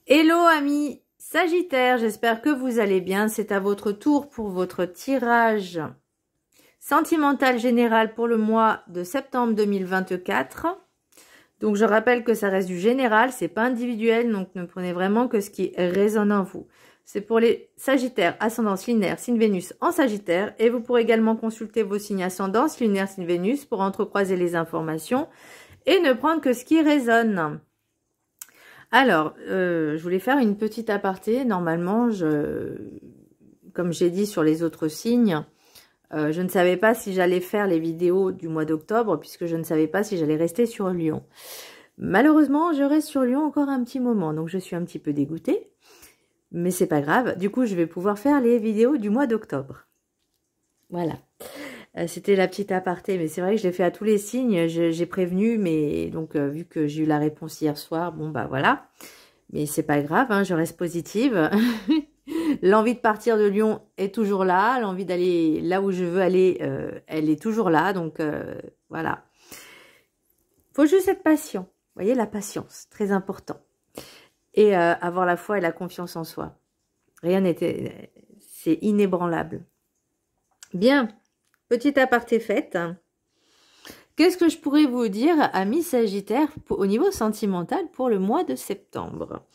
Hello amis Sagittaire, j'espère que vous allez bien. C'est à votre tour pour votre tirage sentimental général pour le mois de septembre 2024. Donc je rappelle que ça reste du général, c'est pas individuel, donc ne prenez vraiment que ce qui résonne en vous. C'est pour les Sagittaires, ascendance lunaire, signe Vénus en Sagittaire, et vous pourrez également consulter vos signes ascendance lunaire, signe Vénus pour entrecroiser les informations et ne prendre que ce qui résonne. Alors, je voulais faire une petite aparté. Normalement, comme j'ai dit sur les autres signes, je ne savais pas si j'allais faire les vidéos du mois d'octobre, puisque je ne savais pas si j'allais rester sur Lyon. Malheureusement, je reste sur Lyon encore un petit moment, donc je suis un petit peu dégoûtée. Mais c'est pas grave, du coup, je vais pouvoir faire les vidéos du mois d'octobre. Voilà. C'était la petite aparté, mais c'est vrai que je l'ai fait à tous les signes, j'ai prévenu, mais donc vu que j'ai eu la réponse hier soir, bon bah voilà, mais c'est pas grave, hein, je reste positive. L'envie de partir de Lyon est toujours là, l'envie d'aller là où je veux aller, elle est toujours là, donc voilà. Faut juste être patient, vous voyez, la patience, très important, et avoir la foi et la confiance en soi. Rien n'était, c'est inébranlable. Bien. Petite aparté faite. Qu'est-ce que je pourrais vous dire, amis Sagittaires, au niveau sentimental pour le mois de septembre?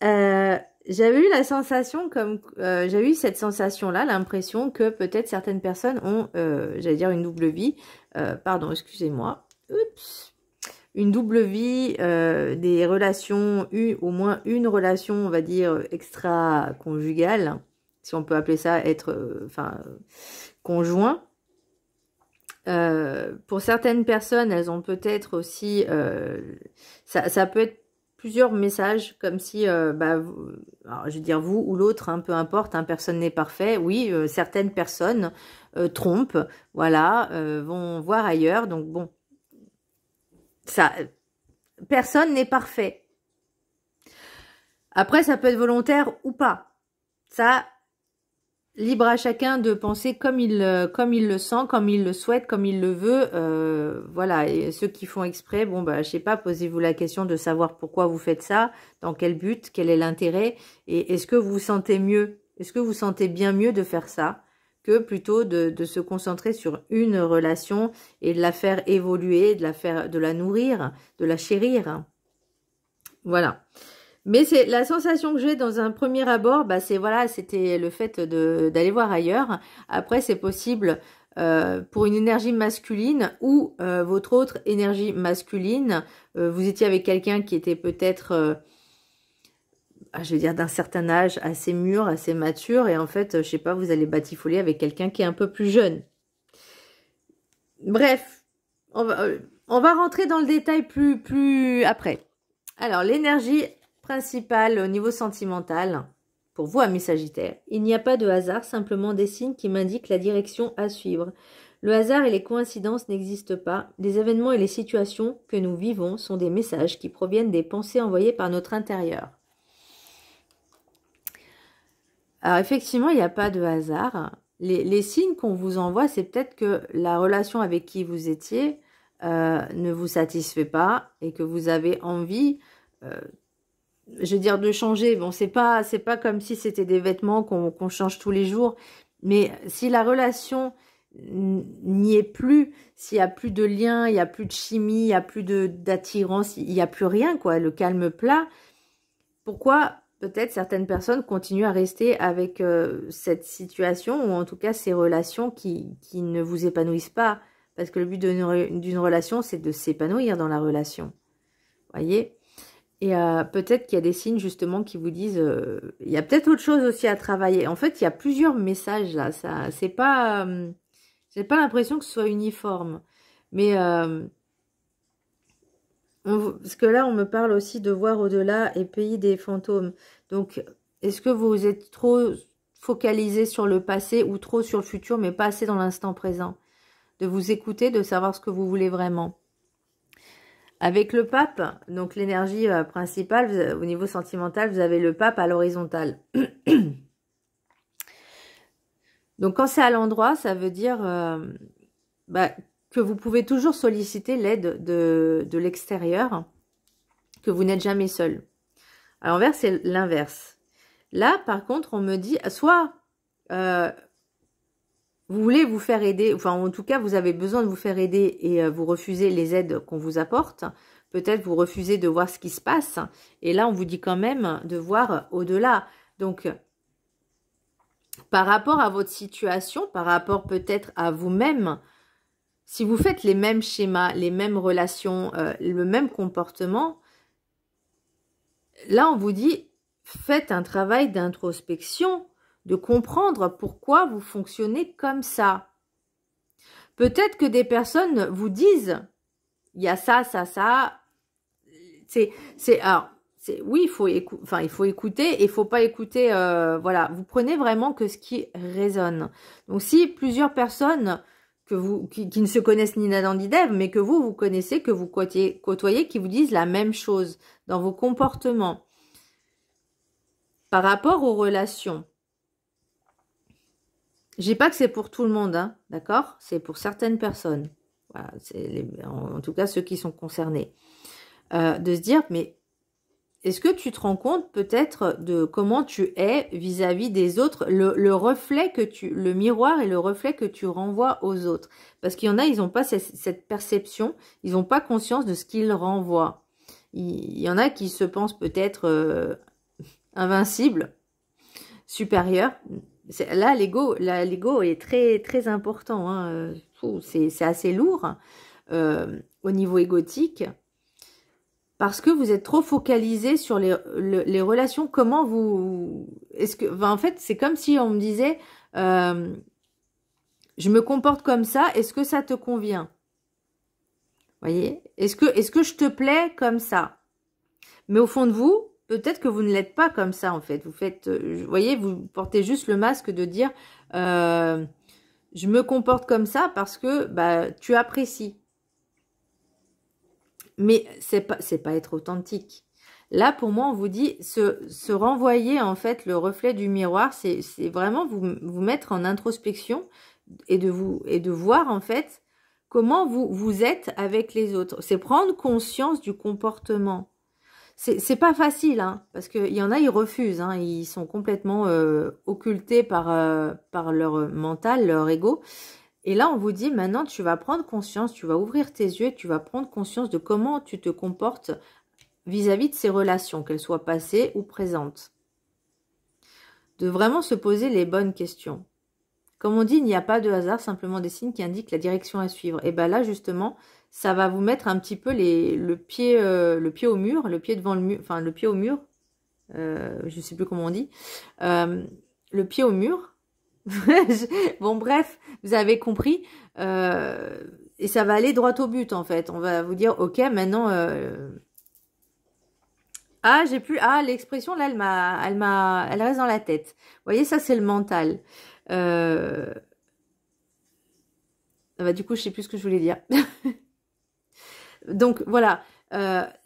J'avais eu la sensation, j'ai eu cette sensation-là, l'impression que peut-être certaines personnes ont, j'allais dire une double vie, pardon, excusez-moi, une double vie, des relations, au moins une relation, on va dire, extra-conjugale, si on peut appeler ça être, conjoint. Pour certaines personnes, elles ont peut-être aussi, ça peut être plusieurs messages, comme si, alors, je veux dire vous ou l'autre, hein, peu importe, hein, personne n'est parfait. Oui, certaines personnes trompent, voilà, vont voir ailleurs. Donc bon, ça, personne n'est parfait. Après, ça peut être volontaire ou pas. Ça, libre à chacun de penser comme il le sent, comme il le souhaite, comme il le veut. Voilà, et ceux qui font exprès, bon, bah, je sais pas, posez-vous la question de savoir pourquoi vous faites ça, dans quel but, quel est l'intérêt, et est-ce que vous vous sentez mieux, est-ce que vous sentez bien mieux de faire ça, que plutôt de se concentrer sur une relation et de la faire évoluer, de la nourrir, de la chérir. Voilà. Mais c'est la sensation que j'ai dans un premier abord, bah c'est voilà, c'était le fait d'aller voir ailleurs. Après, c'est possible pour une énergie masculine ou votre autre énergie masculine. Vous étiez avec quelqu'un qui était peut-être, je veux dire, d'un certain âge, assez mûr, assez mature, et en fait, je sais pas, vous allez batifoler avec quelqu'un qui est un peu plus jeune. Bref, on va rentrer dans le détail plus après. Alors, l'énergie principal au niveau sentimental, pour vous, amis Sagittaires, il n'y a pas de hasard, simplement des signes qui m'indiquent la direction à suivre. Le hasard et les coïncidences n'existent pas. Les événements et les situations que nous vivons sont des messages qui proviennent des pensées envoyées par notre intérieur. Alors effectivement, il n'y a pas de hasard. Les signes qu'on vous envoie, c'est peut-être que la relation avec qui vous étiez ne vous satisfait pas et que vous avez envie je veux dire de changer. Bon, c'est pas comme si c'était des vêtements qu'on change tous les jours, mais si la relation n'y est plus, s'il y a plus de lien, il y a plus de chimie, il y a plus d'attirance, il y a plus rien, quoi, le calme plat. Pourquoi peut-être certaines personnes continuent à rester avec cette situation, ou en tout cas ces relations qui ne vous épanouissent pas, parce que le but d'une relation, c'est de s'épanouir dans la relation, voyez. Et peut-être qu'il y a des signes justement qui vous disent il y a peut-être autre chose aussi à travailler. En fait, il y a plusieurs messages là. Ça, c'est pas, j'ai pas l'impression que ce soit uniforme. Mais parce que là, on me parle aussi de voir au-delà et pays des fantômes. Donc, est-ce que vous êtes trop focalisé sur le passé ou trop sur le futur, mais pas assez dans l'instant présent? De vous écouter, de savoir ce que vous voulez vraiment. Avec le pape, donc l'énergie principale, au niveau sentimental, vous avez le pape à l'horizontale. Donc quand c'est à l'endroit, ça veut dire que vous pouvez toujours solliciter l'aide de l'extérieur, que vous n'êtes jamais seul. À l'envers, c'est l'inverse. Là, par contre, on me dit, soit vous voulez vous faire aider, enfin en tout cas, vous avez besoin de vous faire aider et vous refusez les aides qu'on vous apporte. Peut-être vous refusez de voir ce qui se passe. Et là, on vous dit quand même de voir au-delà. Donc, par rapport à votre situation, par rapport peut-être à vous-même, si vous faites les mêmes schémas, les mêmes relations, le même comportement, là, on vous dit, faites un travail d'introspection, de comprendre pourquoi vous fonctionnez comme ça. Peut-être que des personnes vous disent, il y a ça, ça, ça. Oui, il faut écouter et il faut pas écouter. Voilà, vous prenez vraiment que ce qui résonne. Donc, si plusieurs personnes qui ne se connaissent ni d'Adam ni d'Ève, mais que vous connaissez, que vous côtoyez, qui vous disent la même chose dans vos comportements par rapport aux relations. Je dis pas que c'est pour tout le monde, hein, d'accord? C'est pour certaines personnes. Voilà, en tout cas ceux qui sont concernés. De se dire, mais est-ce que tu te rends compte peut-être de comment tu es vis-à-vis des autres, le reflet le miroir et le reflet que tu renvoies aux autres? Parce qu'il y en a, ils n'ont pas cette perception, ils n'ont pas conscience de ce qu'ils renvoient. Il y en a qui se pensent peut-être invincibles, supérieurs. Là, l'ego est très, très important. Hein. C'est assez lourd au niveau égotique. Parce que vous êtes trop focalisé sur les relations. Comment vous... en fait, c'est comme si on me disait je me comporte comme ça, est-ce que ça te convient? Vous voyez? Est-ce que je te plais comme ça? Mais au fond de vous, peut-être que vous ne l'êtes pas comme ça, en fait. Vous faites, vous voyez, vous portez juste le masque de dire je me comporte comme ça parce que bah, tu apprécies. Mais c'est pas être authentique. Là, pour moi, on vous dit se renvoyer, en fait, le reflet du miroir, c'est vraiment vous mettre en introspection et de voir, en fait, comment vous êtes avec les autres. C'est prendre conscience du comportement. C'est pas facile, hein, parce qu'il y en a, ils refusent, hein, ils sont complètement occultés par leur mental, leur ego. Et là, on vous dit, maintenant, tu vas prendre conscience, tu vas ouvrir tes yeux, tu vas prendre conscience de comment tu te comportes vis-à-vis de ces relations, qu'elles soient passées ou présentes. De vraiment se poser les bonnes questions. Comme on dit, il n'y a pas de hasard, simplement des signes qui indiquent la direction à suivre. Et bien là, justement, ça va vous mettre un petit peu le pied au mur, le pied devant le mur, enfin le pied au mur, je ne sais plus comment on dit, le pied au mur. Bon, bref, vous avez compris. Et ça va aller droit au but, en fait. On va vous dire, ok, maintenant... Ah, j'ai plus... Ah, l'expression, là, elle reste dans la tête. Vous voyez, ça, c'est le mental. Bah, du coup, je sais plus ce que je voulais dire. Donc, voilà.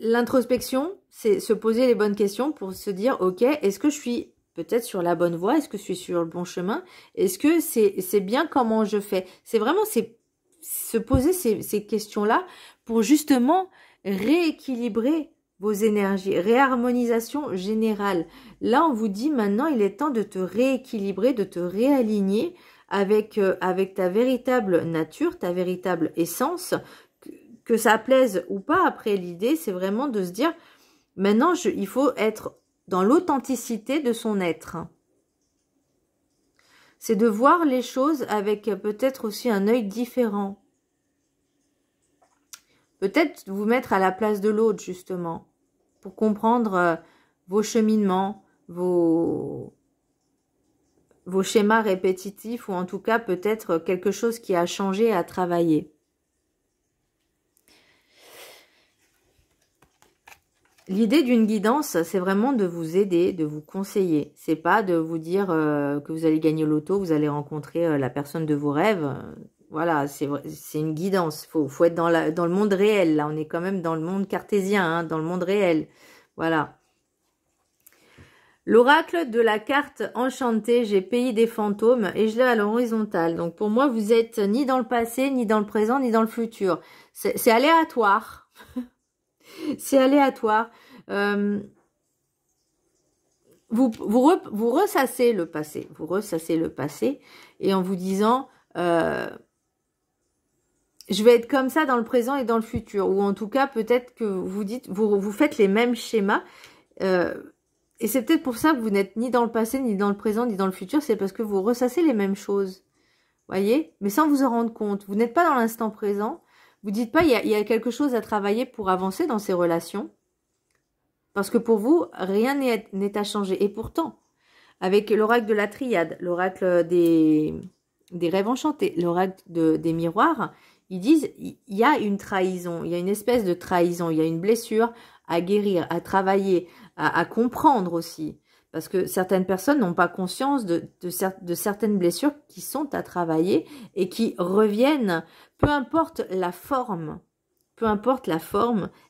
L'introspection, c'est se poser les bonnes questions pour se dire, ok, est-ce que je suis... peut-être sur la bonne voie, est-ce que je suis sur le bon chemin? Est-ce que c'est bien comment je fais? C'est vraiment se poser ces questions-là pour justement rééquilibrer vos énergies, réharmonisation générale. Là, on vous dit maintenant, il est temps de te rééquilibrer, de te réaligner avec ta véritable nature, ta véritable essence, que ça plaise ou pas. Après, l'idée, c'est vraiment de se dire, maintenant, il faut être dans l'authenticité de son être. C'est de voir les choses avec peut-être aussi un œil différent. Peut-être vous mettre à la place de l'autre, justement, pour comprendre vos cheminements, vos schémas répétitifs, ou en tout cas peut-être quelque chose qui a changé, à travailler. L'idée d'une guidance, c'est vraiment de vous aider, de vous conseiller. C'est pas de vous dire que vous allez gagner au loto, vous allez rencontrer la personne de vos rêves. Voilà, c'est une guidance. Faut être dans le monde réel. Là, on est quand même dans le monde cartésien, hein, dans le monde réel. Voilà. L'oracle de la carte enchantée, j'ai pays des fantômes et je l'ai à l'horizontale. Donc pour moi, vous êtes ni dans le passé, ni dans le présent, ni dans le futur. C'est aléatoire. C'est aléatoire. vous ressassez le passé. Vous ressassez le passé et en vous disant... je vais être comme ça dans le présent et dans le futur. Ou en tout cas, peut-être que vous dites, vous faites les mêmes schémas. Et c'est peut-être pour ça que vous n'êtes ni dans le passé, ni dans le présent, ni dans le futur. C'est parce que vous ressassez les mêmes choses. Voyez? Mais sans vous en rendre compte. Vous n'êtes pas dans l'instant présent. Vous dites pas, il y a quelque chose à travailler pour avancer dans ces relations. Parce que pour vous, rien n'est à changer. Et pourtant, avec l'oracle de la triade, l'oracle des rêves enchantés, l'oracle des miroirs, ils disent, il y a une trahison, il y a une espèce de trahison, il y a une blessure à guérir, à travailler, à comprendre aussi. Parce que certaines personnes n'ont pas conscience de certaines blessures qui sont à travailler et qui reviennent, peu importe la forme,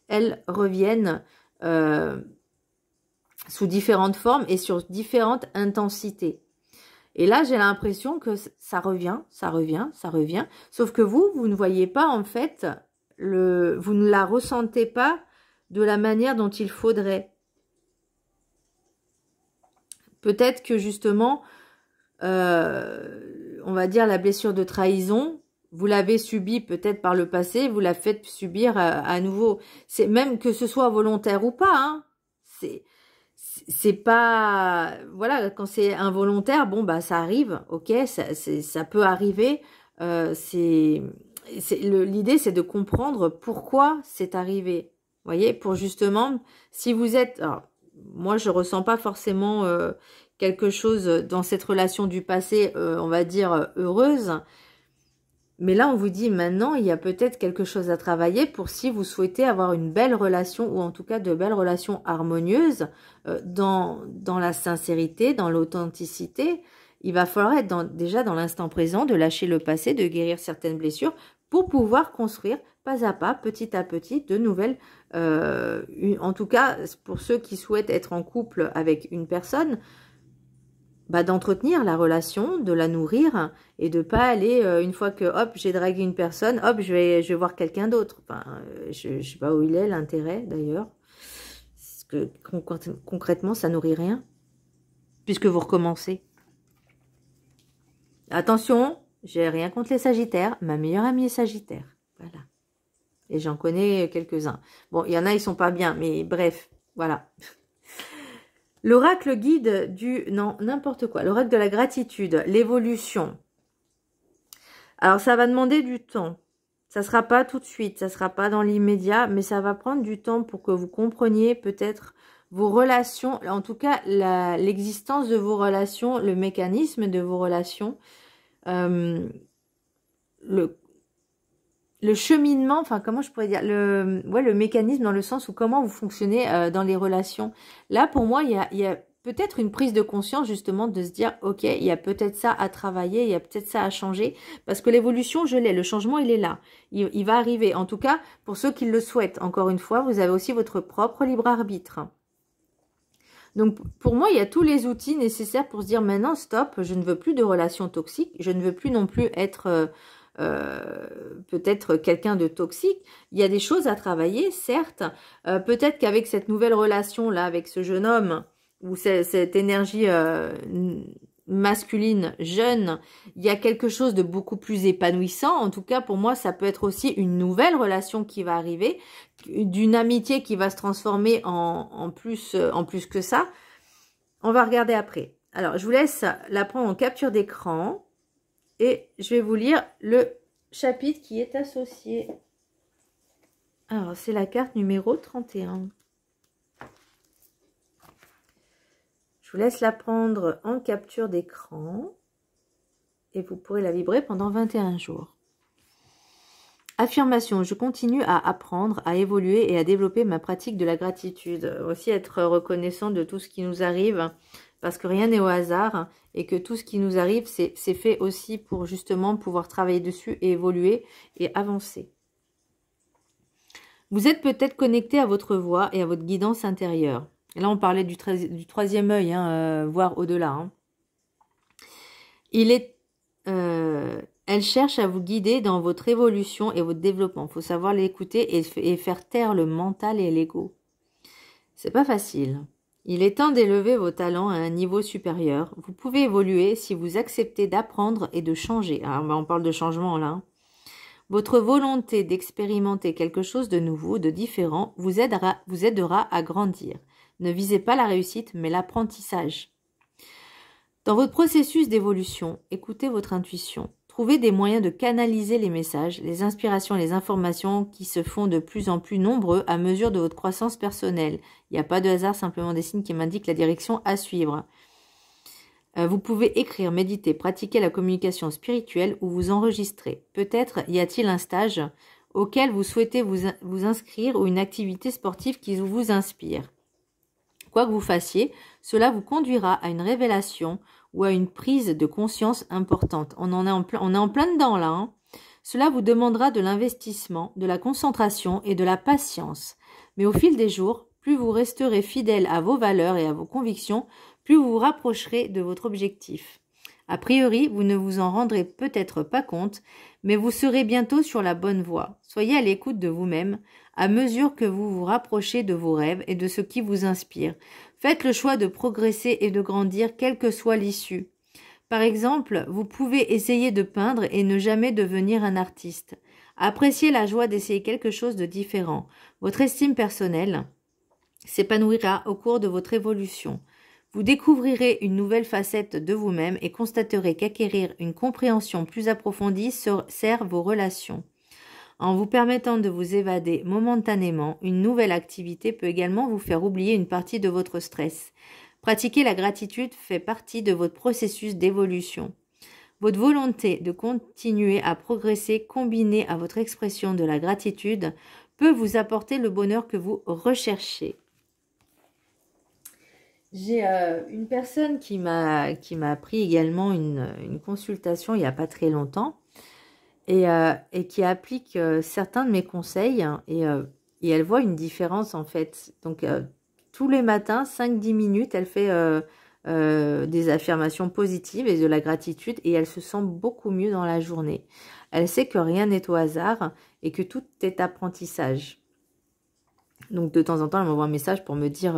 elles reviennent sous différentes formes et sur différentes intensités. Et là, j'ai l'impression que ça revient. Sauf que vous ne voyez pas, en fait, vous ne la ressentez pas de la manière dont il faudrait. Peut-être que, justement, on va dire la blessure de trahison, vous l'avez subie peut-être par le passé, vous la faites subir à nouveau. C'est même que ce soit volontaire ou pas, hein. C'est pas, voilà, quand c'est involontaire, bon bah ça arrive, ok, ça peut arriver. L'idée c'est de comprendre pourquoi c'est arrivé. Vous voyez, pour justement, si vous êtes, alors, moi je ressens pas forcément quelque chose dans cette relation du passé, on va dire heureuse. Mais là, on vous dit maintenant, il y a peut-être quelque chose à travailler pour si vous souhaitez avoir une belle relation ou en tout cas de belles relations harmonieuses dans la sincérité, dans l'authenticité. Il va falloir être déjà dans l'instant présent, de lâcher le passé, de guérir certaines blessures pour pouvoir construire pas à pas, petit à petit, de nouvelles... en tout cas, pour ceux qui souhaitent être en couple avec une personne... d'entretenir la relation, de la nourrir et de pas aller une fois que hop j'ai dragué une personne, hop je vais voir quelqu'un d'autre. Enfin, je sais pas où il est l'intérêt d'ailleurs, parce que concrètement ça nourrit rien puisque vous recommencez. Attention, j'ai rien contre les Sagittaires, ma meilleure amie est Sagittaire, voilà. Et j'en connais quelques-uns. Bon, il y en a ils sont pas bien, mais bref, voilà. L'oracle guide non, n'importe quoi. L'oracle de la gratitude, l'évolution. Alors, ça va demander du temps. Ça sera pas tout de suite, ça sera pas dans l'immédiat, mais ça va prendre du temps pour que vous compreniez peut-être vos relations, en tout cas, l'existence de vos relations, le mécanisme de vos relations, le cheminement, enfin comment je pourrais dire, le mécanisme dans le sens où comment vous fonctionnez dans les relations. Là, pour moi, il y a peut-être une prise de conscience justement de se dire, ok, il y a peut-être ça à travailler, il y a peut-être ça à changer, parce que l'évolution, je l'ai, le changement, il est là. Il va arriver, en tout cas, pour ceux qui le souhaitent. Encore une fois, vous avez aussi votre propre libre arbitre. Donc, pour moi, il y a tous les outils nécessaires pour se dire, maintenant, stop, je ne veux plus de relations toxiques, je ne veux plus non plus être... peut-être quelqu'un de toxique, il y a des choses à travailler, certes, peut-être qu'avec cette nouvelle relation là, avec ce jeune homme, ou cette énergie masculine, jeune, il y a quelque chose de beaucoup plus épanouissant. En tout cas, pour moi, ça peut être aussi une nouvelle relation qui va arriver, d'une amitié qui va se transformer en plus que ça. On va regarder après. Alors, je vous laisse la prendre en capture d'écran. Et je vais vous lire le chapitre qui est associé. Alors, c'est la carte numéro 31. Je vous laisse la prendre en capture d'écran. Et vous pourrez la vibrer pendant 21 jours. Affirmation, je continue à apprendre, à évoluer et à développer ma pratique de la gratitude. Aussi être reconnaissant de tout ce qui nous arrive, parce que rien n'est au hasard et que tout ce qui nous arrive, c'est fait aussi pour justement pouvoir travailler dessus et évoluer et avancer. Vous êtes peut-être connecté à votre voix et à votre guidance intérieure. Et là, on parlait du troisième œil, hein, voire au-delà. Hein. Elle cherche à vous guider dans votre évolution et votre développement. Il faut savoir l'écouter et faire taire le mental et l'ego. C'est pas facile. Il est temps d'élever vos talents à un niveau supérieur. Vous pouvez évoluer si vous acceptez d'apprendre et de changer. Alors, on parle de changement là. Votre volonté d'expérimenter quelque chose de nouveau, de différent, vous aidera à grandir. Ne visez pas la réussite, mais l'apprentissage. Dans votre processus d'évolution, écoutez votre intuition. Trouvez des moyens de canaliser les messages, les inspirations, les informations qui se font de plus en plus nombreux à mesure de votre croissance personnelle. Il n'y a pas de hasard, simplement des signes qui m'indiquent la direction à suivre. Vous pouvez écrire, méditer, pratiquer la communication spirituelle ou vous enregistrer. Peut-être y a-t-il un stage auquel vous souhaitez vous inscrire ou une activité sportive qui vous inspire. Quoi que vous fassiez, cela vous conduira à une révélation ou à une prise de conscience importante. On est en plein dedans là. Hein. Cela vous demandera de l'investissement, de la concentration et de la patience. Mais au fil des jours, plus vous resterez fidèle à vos valeurs et à vos convictions, plus vous vous rapprocherez de votre objectif. A priori, vous ne vous en rendrez peut-être pas compte, mais vous serez bientôt sur la bonne voie. Soyez à l'écoute de vous-même à mesure que vous vous rapprochez de vos rêves et de ce qui vous inspire. Faites le choix de progresser et de grandir, quelle que soit l'issue. Par exemple, vous pouvez essayer de peindre et ne jamais devenir un artiste. Appréciez la joie d'essayer quelque chose de différent. Votre estime personnelle s'épanouira au cours de votre évolution. Vous découvrirez une nouvelle facette de vous-même et constaterez qu'acquérir une compréhension plus approfondie sert vos relations. En vous permettant de vous évader momentanément, une nouvelle activité peut également vous faire oublier une partie de votre stress. Pratiquer la gratitude fait partie de votre processus d'évolution. Votre volonté de continuer à progresser combinée à votre expression de la gratitude peut vous apporter le bonheur que vous recherchez. J'ai une personne qui m'a pris également une consultation il n'y a pas très longtemps et qui applique certains de mes conseils et elle voit une différence en fait. Donc tous les matins, 5-10 minutes, elle fait des affirmations positives et de la gratitude et elle se sent beaucoup mieux dans la journée. Elle sait que rien n'est au hasard et que tout est apprentissage. Donc, de temps en temps, elle m'envoie un message pour me dire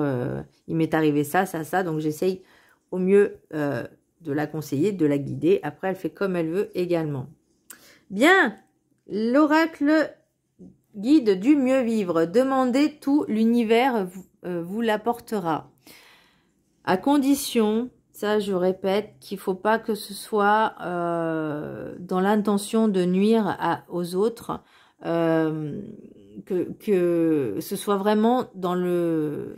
il m'est arrivé ça, ça, ça. Donc, j'essaye au mieux de la conseiller, de la guider. Après, elle fait comme elle veut également. Bien, l'oracle guide du mieux vivre. Demandez tout, l'univers vous l'apportera. À condition, ça je répète, qu'il ne faut pas que ce soit dans l'intention de nuire aux autres. Que ce soit vraiment dans le...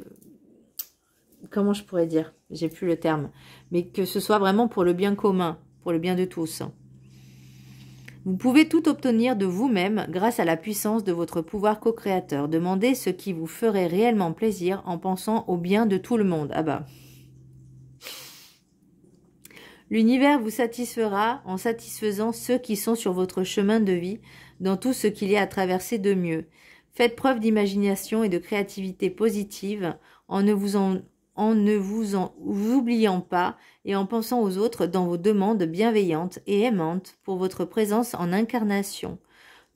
Comment je pourrais dire? J'ai plus le terme. Mais que ce soit vraiment pour le bien commun, pour le bien de tous. Vous pouvez tout obtenir de vous-même grâce à la puissance de votre pouvoir co-créateur. Demandez ce qui vous ferait réellement plaisir en pensant au bien de tout le monde. Ah bah... L'univers vous satisfera en satisfaisant ceux qui sont sur votre chemin de vie dans tout ce qu'il y a à traverser de mieux. Faites preuve d'imagination et de créativité positive en ne vous oubliant pas et en pensant aux autres dans vos demandes bienveillantes et aimantes pour votre présence en incarnation.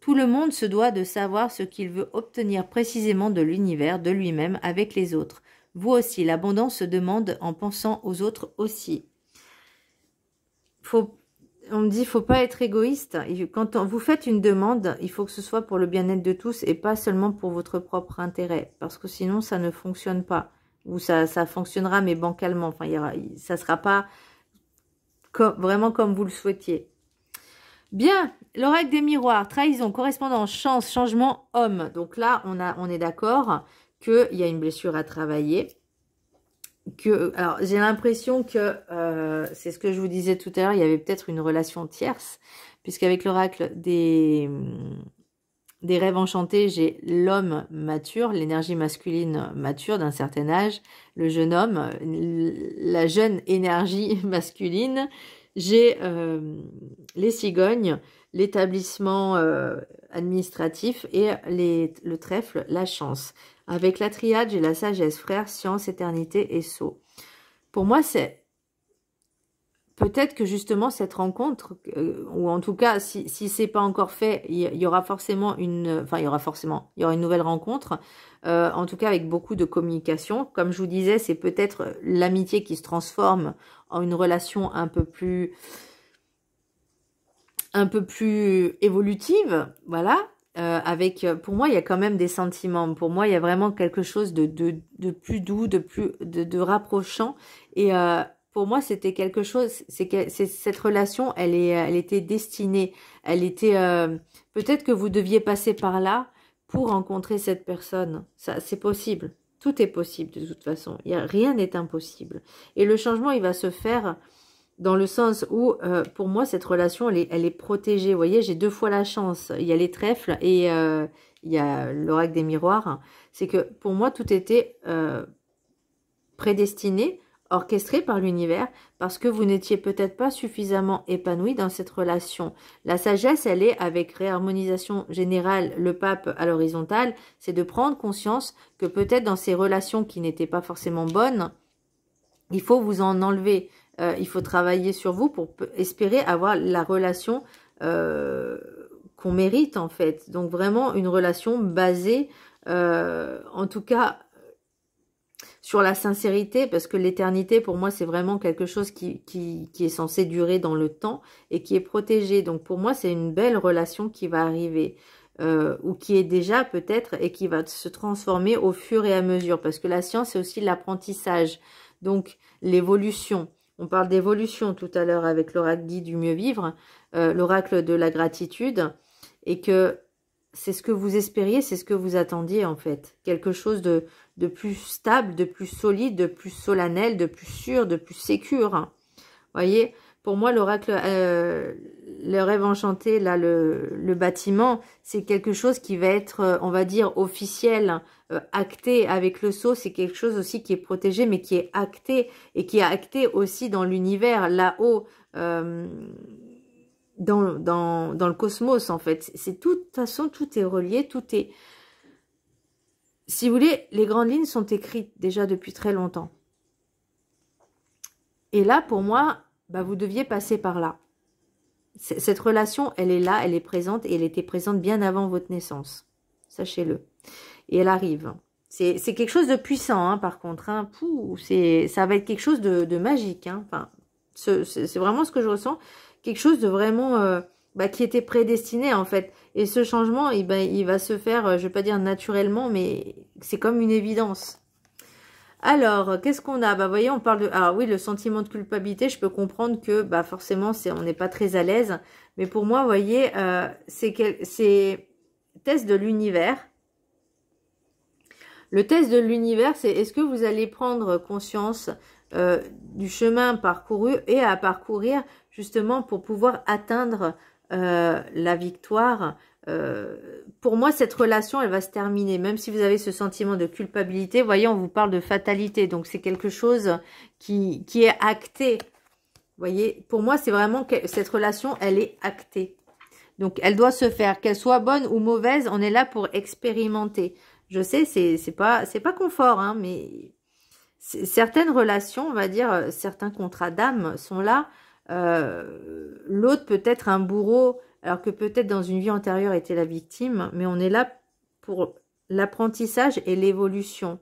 Tout le monde se doit de savoir ce qu'il veut obtenir précisément de l'univers, de lui-même, avec les autres. Vous aussi, l'abondance se demande en pensant aux autres aussi. On me dit, faut pas être égoïste. Quand vous faites une demande, il faut que ce soit pour le bien-être de tous et pas seulement pour votre propre intérêt. Parce que sinon, ça ne fonctionne pas. Ou ça fonctionnera, mais bancalement. Enfin, ça sera pas vraiment comme vous le souhaitiez. Bien, l'oracle des miroirs, trahison, correspondance, chance, changement, homme. Donc là, on est d'accord qu'il y a une blessure à travailler. Alors j'ai l'impression que c'est ce que je vous disais tout à l'heure, il y avait peut-être une relation tierce, puisqu'avec l'oracle des rêves enchantés, j'ai l'homme mature, l'énergie masculine mature d'un certain âge, le jeune homme, la jeune énergie masculine, j'ai les cigognes, l'établissement administratif et le trèfle, la chance. Avec la triade, j'ai la sagesse, frère, science, éternité et sceau. Pour moi, peut-être que justement cette rencontre, ou en tout cas si c'est pas encore fait, il y aura forcément il y aura une nouvelle rencontre, en tout cas avec beaucoup de communication. Comme je vous disais, c'est peut-être l'amitié qui se transforme en une relation un peu plus évolutive, voilà. Pour moi, il y a quand même des sentiments. Pour moi, il y a vraiment quelque chose de plus doux, de rapprochant. Et pour moi, c'était quelque chose. Cette relation, elle était destinée. Elle était. Peut-être que vous deviez passer par là pour rencontrer cette personne. Ça, c'est possible. Tout est possible de toute façon. Rien n'est impossible. Et le changement, il va se faire dans le sens où, pour moi, cette relation, elle est protégée. Vous voyez, j'ai 2 fois la chance. Il y a les trèfles et il y a l'oracle des miroirs. C'est que, pour moi, tout était prédestiné, orchestré par l'univers, parce que vous n'étiez peut-être pas suffisamment épanoui dans cette relation. La sagesse, elle est, avec réharmonisation générale, le pape à l'horizontale, c'est de prendre conscience que peut-être dans ces relations qui n'étaient pas forcément bonnes, il faut vous en enlever. Il faut travailler sur vous pour espérer avoir la relation qu'on mérite en fait. Donc vraiment une relation basée, en tout cas, sur la sincérité, parce que l'éternité pour moi c'est vraiment quelque chose qui est censé durer dans le temps et qui est protégé. Donc pour moi c'est une belle relation qui va arriver. Ou qui est déjà peut-être et qui va se transformer au fur et à mesure. Parce que la science c'est aussi l'apprentissage. Donc l'évolution. On parle d'évolution tout à l'heure avec l'oracle guide du mieux vivre, l'oracle de la gratitude, et que c'est ce que vous espériez, c'est ce que vous attendiez en fait. Quelque chose de plus stable, de plus solide, de plus solennel, de plus sûr, de plus sécure. Voyez, pour moi, l'oracle, le rêve enchanté, là, le bâtiment, c'est quelque chose qui va être, on va dire, officiel, acté avec le sceau. C'est quelque chose aussi qui est protégé, mais qui est acté, et qui est acté aussi dans l'univers, là-haut, dans le cosmos, en fait. De toute façon, tout est relié, tout est... Si vous voulez, les grandes lignes sont écrites déjà depuis très longtemps. Et là, pour moi, bah, vous deviez passer par là. Cette relation, elle est là, elle est présente, et elle était présente bien avant votre naissance. Sachez-le. Et elle arrive. C'est quelque chose de puissant, hein, par contre. Hein. Ça va être quelque chose de magique. Hein. Enfin, c'est vraiment ce que je ressens. Quelque chose de vraiment... qui était prédestiné, en fait. Et ce changement, il va se faire, je ne vais pas dire naturellement, mais c'est comme une évidence. Alors, qu'est-ce qu'on a? Bah, voyez, on parle de... Alors oui, le sentiment de culpabilité, je peux comprendre que, bah, forcément, on n'est pas très à l'aise. Mais pour moi, vous voyez, c'est test de l'univers. Le test de l'univers, c'est est-ce que vous allez prendre conscience du chemin parcouru et à parcourir, justement, pour pouvoir atteindre la victoire. Pour moi, cette relation, elle va se terminer. Même si vous avez ce sentiment de culpabilité, vous voyez, on vous parle de fatalité. Donc, c'est quelque chose qui est acté. Vous voyez, pour moi, c'est vraiment que cette relation, elle est actée. Donc, elle doit se faire. Qu'elle soit bonne ou mauvaise, on est là pour expérimenter. Je sais, c'est pas confort, hein, mais certaines relations, on va dire, certains contrats d'âme sont là. L'autre peut être un bourreau, alors que peut-être dans une vie antérieure était la victime, mais on est là pour l'apprentissage et l'évolution.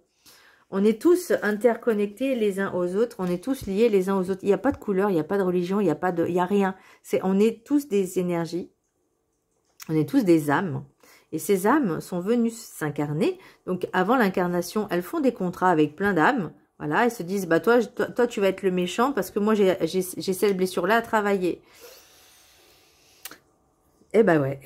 On est tous interconnectés les uns aux autres, on est tous liés les uns aux autres. Il n'y a pas de couleur, il n'y a pas de religion, il n'y a rien. On est tous des énergies, on est tous des âmes. Et ces âmes sont venues s'incarner. Donc avant l'incarnation, elles font des contrats avec plein d'âmes. Voilà, elles se disent, bah toi, tu vas être le méchant parce que moi, j'ai cette blessure-là à travailler. Eh ben ouais,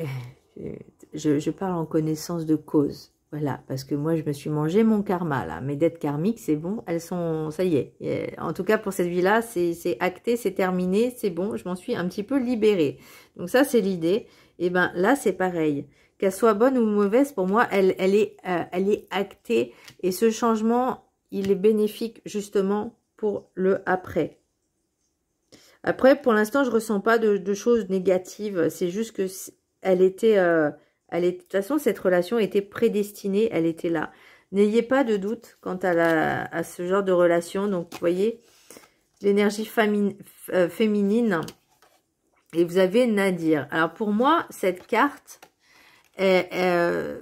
je parle en connaissance de cause. Voilà, parce que moi, je me suis mangé mon karma, là. Mes dettes karmiques, c'est bon, elles sont... Ça y est. En tout cas, pour cette vie-là, c'est acté, c'est terminé, c'est bon. Je m'en suis un petit peu libérée. Donc ça, c'est l'idée. Et ben là, c'est pareil. Qu'elle soit bonne ou mauvaise, pour moi, elle est actée. Et ce changement, il est bénéfique, justement, pour le après. Après, pour l'instant, je ressens pas de choses négatives. C'est juste que de toute façon, cette relation était prédestinée, elle était là. N'ayez pas de doute quant à ce genre de relation. Donc, vous voyez, l'énergie féminine. Et vous avez Nadir. Alors pour moi, cette carte, elle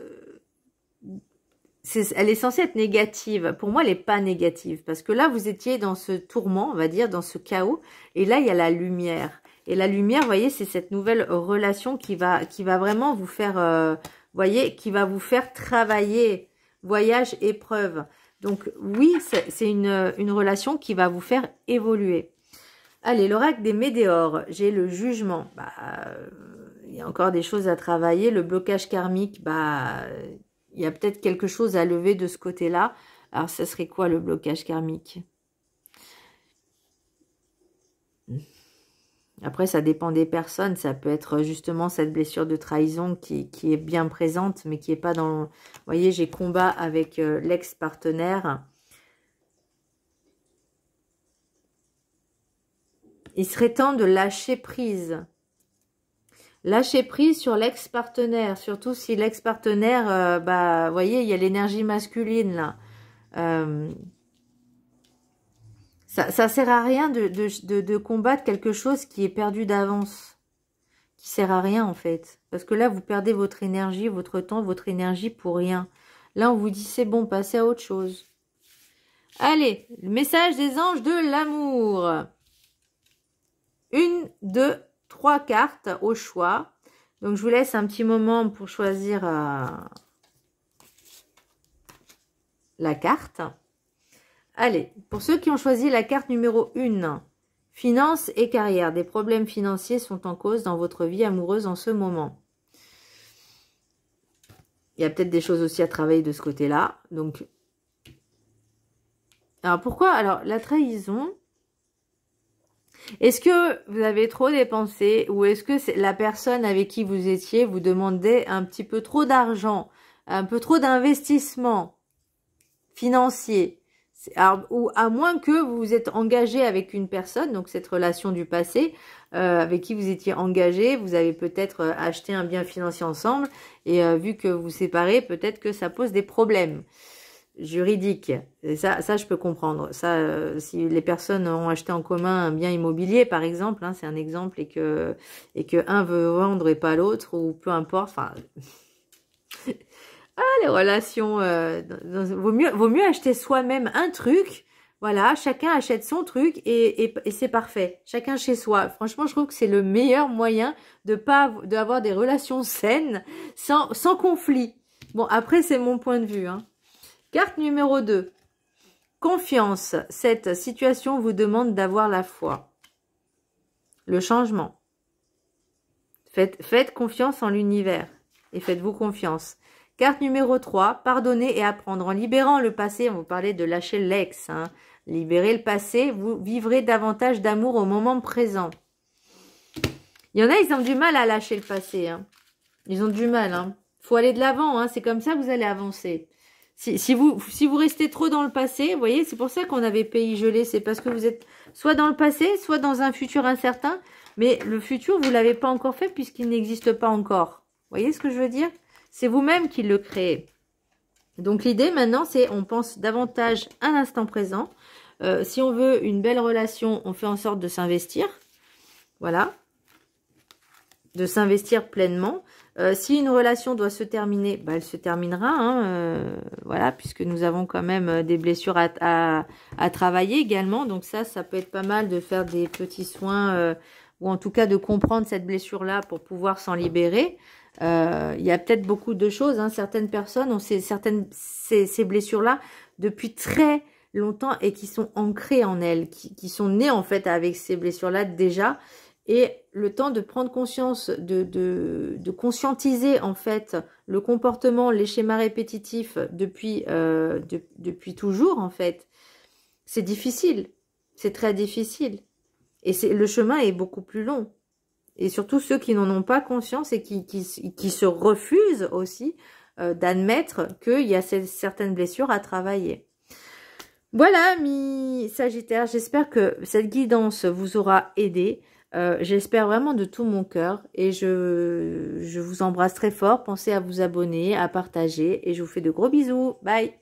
est censée être négative. Pour moi, elle n'est pas négative. Parce que là, vous étiez dans ce tourment, on va dire, dans ce chaos. Et là, il y a la lumière. Et la lumière, vous voyez, c'est cette nouvelle relation qui va vraiment vous faire, vous voyez, qui va vous faire travailler. Voyage, épreuve. Donc oui, c'est une relation qui va vous faire évoluer. Allez, l'oracle des météores, j'ai le jugement. Il y a encore des choses à travailler. Le blocage karmique, il y a peut-être quelque chose à lever de ce côté-là. Alors, ça serait quoi le blocage karmique? Après, ça dépend des personnes. Ça peut être justement cette blessure de trahison qui est bien présente, mais qui n'est pas dans... Vous voyez, j'ai combat avec l'ex-partenaire. Il serait temps de lâcher prise. Lâcher prise sur l'ex-partenaire. Surtout si l'ex-partenaire, vous voyez, il y a l'énergie masculine là. Ça sert à rien de combattre quelque chose qui est perdu d'avance. Qui sert à rien en fait. Parce que là, vous perdez votre énergie, votre temps, votre énergie pour rien. Là, on vous dit c'est bon, passez à autre chose. Allez, le message des anges de l'amour. 1, 2, 3 cartes au choix. Donc, je vous laisse un petit moment pour choisir la carte. Allez, pour ceux qui ont choisi la carte numéro 1, finances et carrière. Des problèmes financiers sont en cause dans votre vie amoureuse en ce moment. Il y a peut-être des choses aussi à travailler de ce côté-là. Donc, alors pourquoi? Alors, la trahison... Est-ce que vous avez trop dépensé ou est-ce que la personne avec qui vous étiez vous demandait un petit peu trop d'argent, un peu trop d'investissement financier? Alors, ou à moins que vous vous êtes engagé avec une personne, donc cette relation du passé, avec qui vous étiez engagé, vous avez peut-être acheté un bien financier ensemble et vu que vous vous séparez, peut-être que ça pose des problèmes juridique. Et ça, je peux comprendre. Ça, si les personnes ont acheté en commun un bien immobilier, par exemple, hein, c'est un exemple, et que un veut vendre et pas l'autre, ou peu importe. Enfin, les relations, vaut mieux acheter soi-même un truc. Voilà, chacun achète son truc et c'est parfait. Chacun chez soi. Franchement, je trouve que c'est le meilleur moyen d'avoir des relations saines, sans conflit. Bon, après, c'est mon point de vue, hein. Carte numéro 2. Confiance. Cette situation vous demande d'avoir la foi. Le changement. Faites confiance en l'univers. Et faites-vous confiance. Carte numéro 3. Pardonner et apprendre. En libérant le passé, on vous parlait de lâcher l'ex. Hein. Libérer le passé, vous vivrez davantage d'amour au moment présent. Il y en a, ils ont du mal à lâcher le passé. Hein. Ils ont du mal. Hein. Faut aller de l'avant. Hein. C'est comme ça que vous allez avancer. Si vous restez trop dans le passé, vous voyez, c'est pour ça qu'on avait pays gelé. C'est parce que vous êtes soit dans le passé, soit dans un futur incertain. Mais le futur, vous ne l'avez pas encore fait puisqu'il n'existe pas encore. Vous voyez ce que je veux dire? C'est vous-même qui le créez. Donc l'idée maintenant, c'est on pense davantage à l'instant présent. Si on veut une belle relation, on fait en sorte de s'investir. Voilà. De s'investir pleinement. Si une relation doit se terminer, elle se terminera, hein, voilà, puisque nous avons quand même des blessures à travailler également. Donc ça peut être pas mal de faire des petits soins, ou en tout cas de comprendre cette blessure-là pour pouvoir s'en libérer. Il y a peut-être beaucoup de choses, hein, certaines personnes ont ces blessures-là depuis très longtemps et qui sont ancrées en elles, qui sont nées en fait avec ces blessures-là déjà. Et le temps de prendre conscience, de conscientiser en fait le comportement, les schémas répétitifs depuis toujours en fait, c'est difficile, c'est très difficile. Et le chemin est beaucoup plus long. Et surtout ceux qui n'en ont pas conscience et qui se refusent aussi d'admettre qu'il y a certaines blessures à travailler. Voilà, mi Sagittaire, j'espère que cette guidance vous aura aidé. J'espère vraiment de tout mon cœur et je vous embrasse très fort. Pensez à vous abonner, à partager et je vous fais de gros bisous. Bye!